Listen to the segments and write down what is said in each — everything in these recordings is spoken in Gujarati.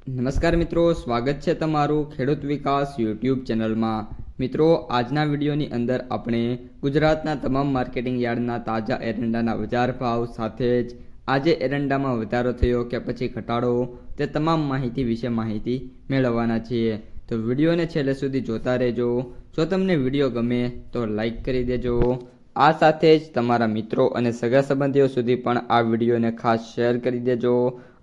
નમસ્કાર મિત્રો, સ્વાગત છે તમારું ખેડૂત વિકાસ યુટ્યુબ ચેનલમાં। મિત્રો, આજના વિડીયોની અંદર આપણે ગુજરાતના તમામ માર્કેટિંગ યાર્ડના તાજા એરંડાના બજાર ભાવ સાથે જ આજે એરંડામાં વધારો થયો કે પછી ઘટાડો તે તમામ માહિતી વિશે માહિતી મેળવવાના છીએ। તો વિડીયોને છેલ્લે સુધી જોતા રહેજો। જો તમને વિડીયો ગમે તો લાઈક કરી દેજો। આ સાથે જ તમારા મિત્રો અને સગા સંબંધીઓ સુધી પણ આ વિડીયોને ખાસ શેર કરી દેજો।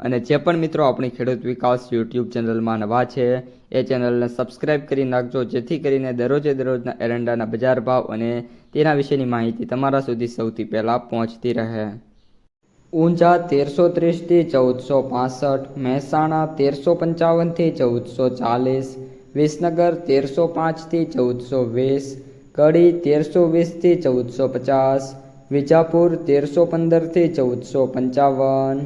અને જે પણ મિત્રો આપણી ખેડૂત વિકાસ યુટ્યુબ ચેનલમાં નવા છે એ ચેનલને સબસ્ક્રાઈબ કરી નાખજો, જેથી કરીને દરરોજના એરંડાના બજાર ભાવ અને તેના વિશેની માહિતી તમારા સુધી સૌથી પહેલાં પહોંચતી રહે। ઊંઝા 1330 થી 1465, મહેસાણા 1355 થી 1440, વિસનગર 1305 થી 1420, કડી 1320 થી 1450, વિજાપુર 1315 થી 1455,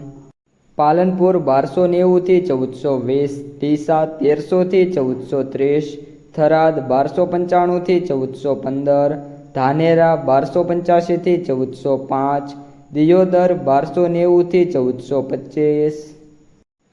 પાલનપુર 1290 થી 1420, ડીસા 1300 થી 1430, થરાદ 1295 થી 1415, ધાનેરા 1285 થી 1405, દિયોદર 1290 થી 1425,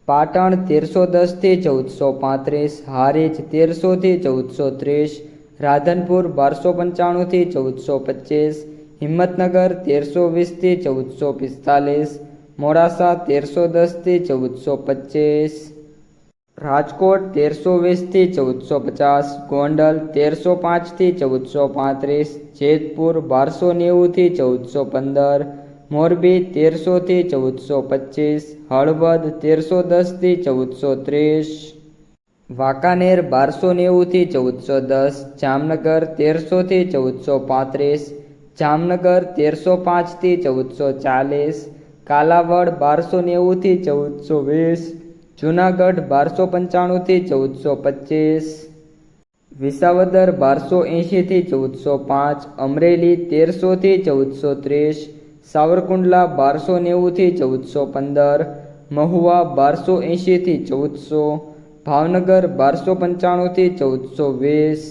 પાટણ 1310 થી 1435, હારીજ 1300 થી 1430, રાધનપુર 1295 થી 1425, હિંમતનગર 1320 થી 1445, મોડાસા 1310 થી 1425, રાજકોટ 1320 થી 1450, ગોંડલ 1305 થી 1435, જેતપુર 1290 થી 1415, મોરબી 1300 થી 1425, હળવદ 1310 થી 1430, વાંકાનેર 1290 થી 1410, જામનગર 1300 થી 1435, જામનગર 1305 થી 1440, કાલાવડ 1290 થી 1420, જૂનાગઢ 1295 થી 1425, વિસાવદર 1280 થી 1405, અમરેલી 1300 થી 1430, સાવરકુંડલા 1290 થી 1415, મહુવા 1280 થી 1400, ભાવનગર 1295 થી 1420,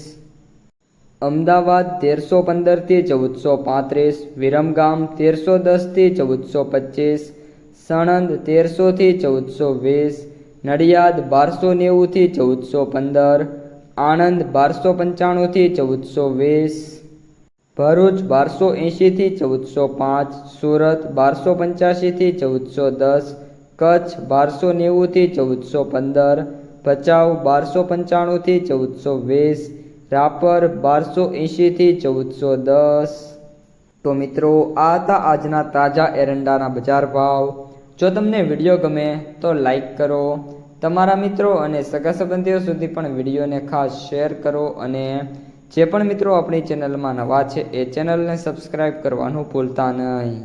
અમદાવાદ 1315 થી 1435, વિરમગામ 1310 થી 1425, સણંદ 1300 થી 1420, નડિયાદ 1290 થી 1415, આણંદ 1295 થી 1420, ભરૂચ 1280 થી 1405, સુરત 1285 થી 1410, કચ્છ 1290 થી 1415, ભચાઉ 1295 થી 1420, રાપર 1280 થી 1410। તો મિત્રો, આ હતા આજના તાજા એરંડાના બજાર ભાવ। જો તમને વિડીયો ગમે તો લાઈક કરો, તમારા મિત્રો અને સગા સંબંધીઓ સુધી પણ વિડીયોને ખાસ શેર કરો, અને જે પણ મિત્રો આપણી ચેનલમાં નવા છે એ ચેનલને સબસ્ક્રાઈબ કરવાનું ભૂલતા નહીં।